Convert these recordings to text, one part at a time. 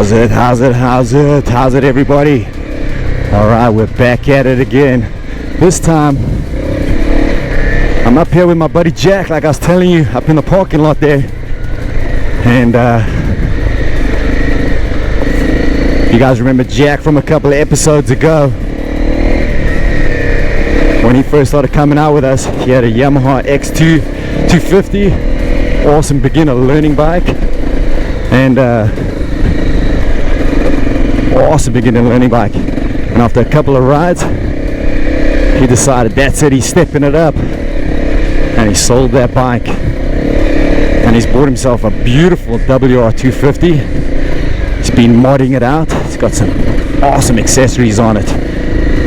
How's it, everybody? Alright, we're back at it again. This time, I'm up here with my buddy Jack, like I was telling you, up in the parking lot there. And you guys remember Jack from a couple of episodes ago. When he first started coming out with us, he had a Yamaha WR250, awesome beginner learning bike. And awesome beginner learning bike. And after a couple of rides, he decided that's it, he's stepping it up, and he sold that bike and he's bought himself a beautiful WR250. He's been modding it out. It's got some awesome accessories on it,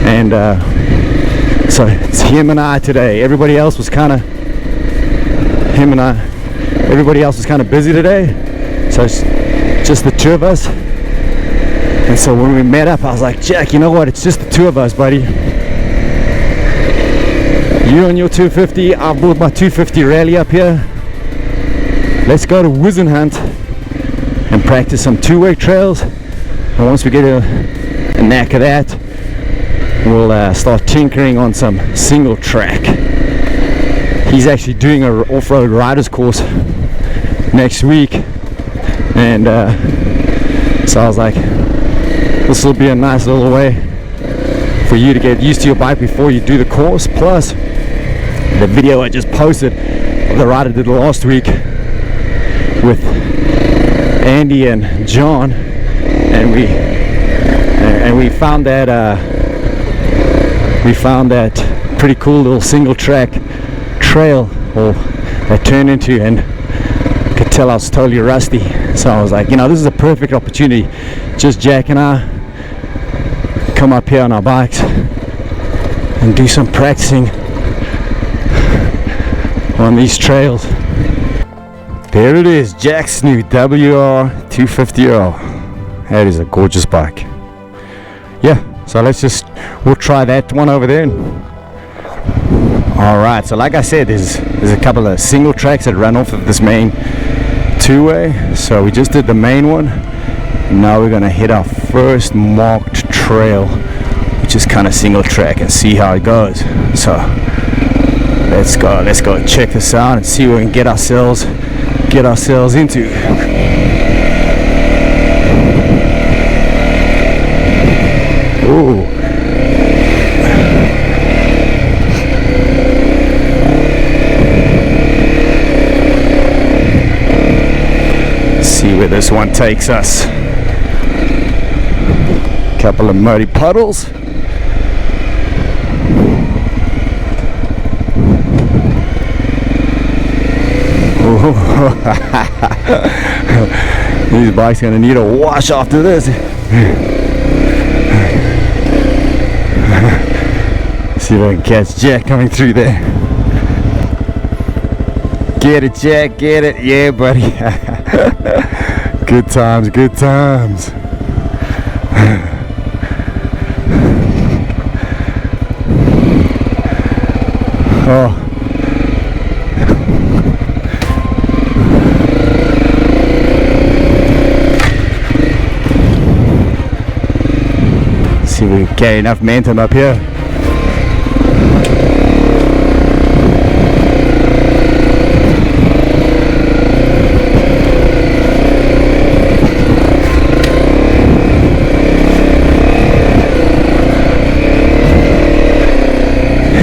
and so it's him and I today. Everybody else was kind of busy today, so it's just the two of us. And so when we met up, I was like, Jack, you know what? It's just the two of us, buddy. You and your 250, I bought my 250 Rally up here. Let's go to Wizenhunt and practice some two-way trails. And once we get a knack of that, we'll start tinkering on some single track. He's actually doing an off-road riders course next week. And so I was like, this will be a nice little way for you to get used to your bike before you do the course. Plus, the video I just posted of the ride I did last week with Andy and John, and we found that pretty cool little single track trail that turned into, and could tell I was totally rusty. So I was like, you know, this is a perfect opportunity. Just Jack and I come up here on our bikes and do some practicing on these trails. There it is, Jack's new WR250R. That is a gorgeous bike. Yeah, so we'll try that one over there. Alright, so like I said, there's a couple of single tracks that run off of this main two-way. So we just did the main one. Now we're gonna hit our first marked trail, which is kind of single track, and see how it goes. So let's go check this out and see what we can get ourselves into. Ooh. See where this one takes us. Couple of muddy puddles. These bikes gonna need a wash after this. See if I can catch Jack coming through there. Get it, Jack, get it. Yeah, buddy. Good times, good times. Oh. See if we can carry enough momentum up here.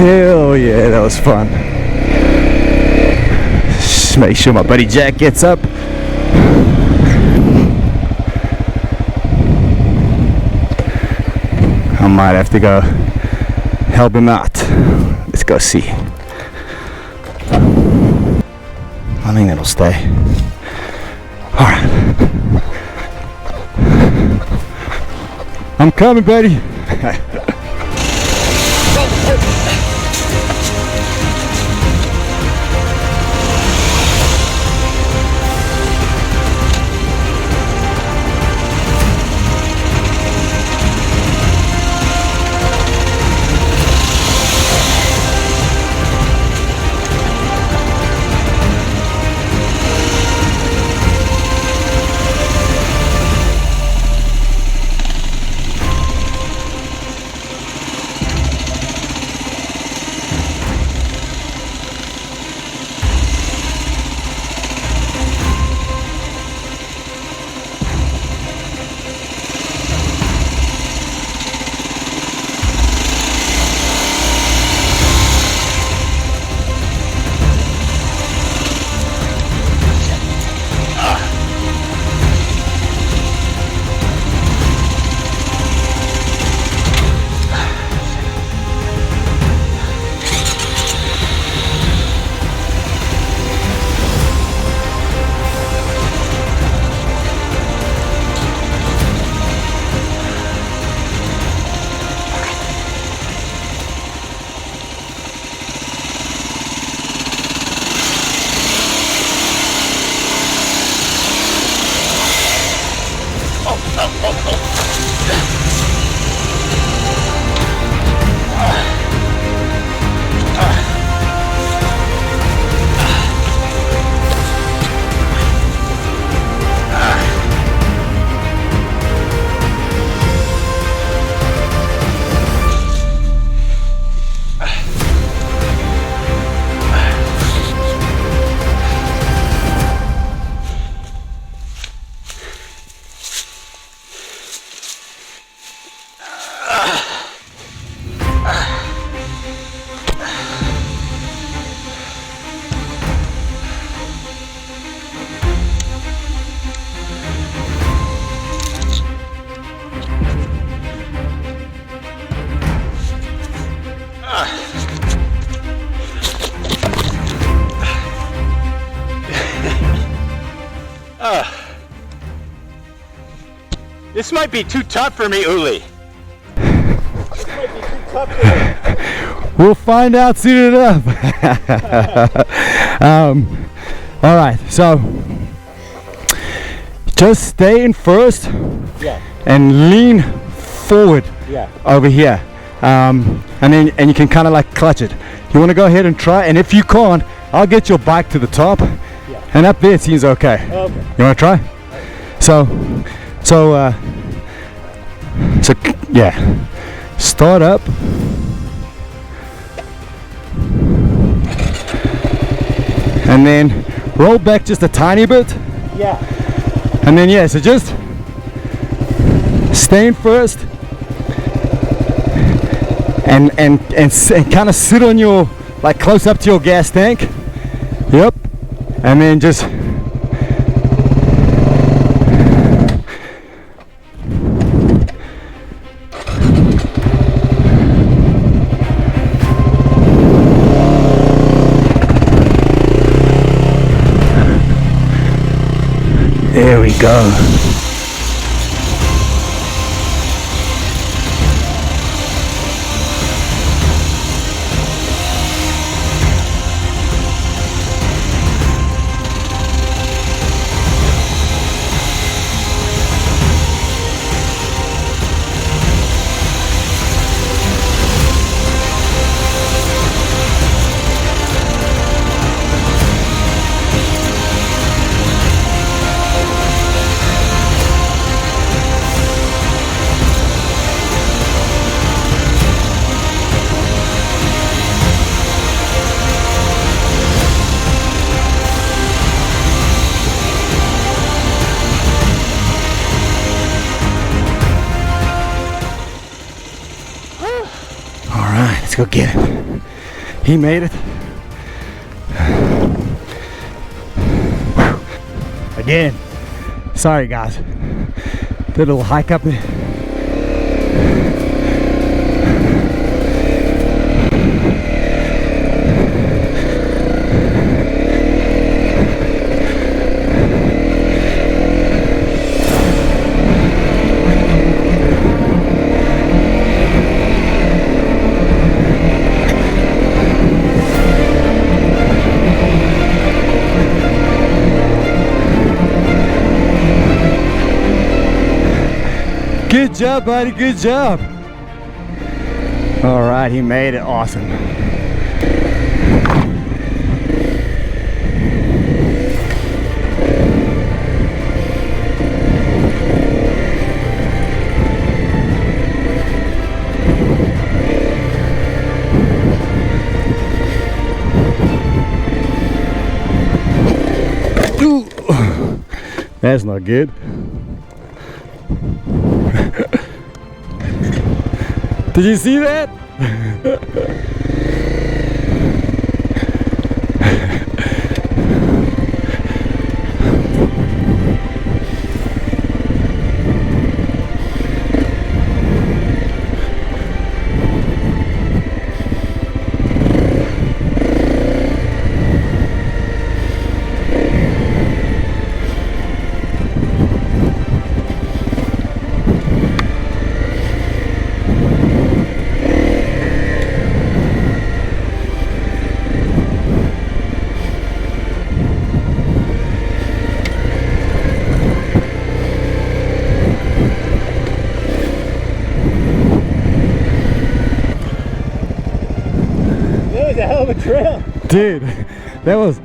Hell yeah, that was fun. Just make sure my buddy Jack gets up. I might have to go help him out. Let's go see. I think that'll stay. Alright. I'm coming, buddy. This might be too tough for me, Uli. This might be too tough for me. We'll find out soon enough. All right, so just stay in first, Yeah. and lean forward Yeah. over here, and you can kind of like clutch it. You want to go ahead and try, and if you can't, I'll get your bike to the top, and up there it seems okay. Okay. You want to try? So yeah, start up, and then roll back just a tiny bit, Yeah. and then yeah, so just stay in first, and kind of sit on your, like close up to your gas tank. Yep. And then just there we go. Let's go get it. He made it. Again, sorry guys. Did a little hike up there. Good job, buddy, good job. All right, he made it, awesome. Ooh, that's not good. Did you see that? A hell of a trail. Dude, that was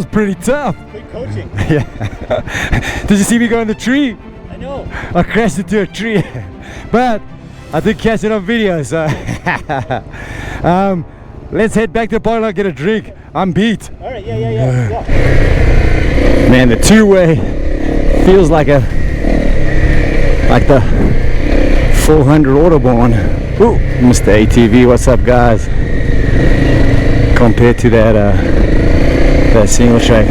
pretty tough. Good coaching. Yeah. Did you see me go in the tree? I know. I crashed into a tree. But I did catch it on video, so let's head back to the bottle and get a drink. I'm beat. Alright, yeah. Man, the two-way feels like the 400 Autobahn. Ooh, Mr. ATV, what's up guys? Compared to that single track.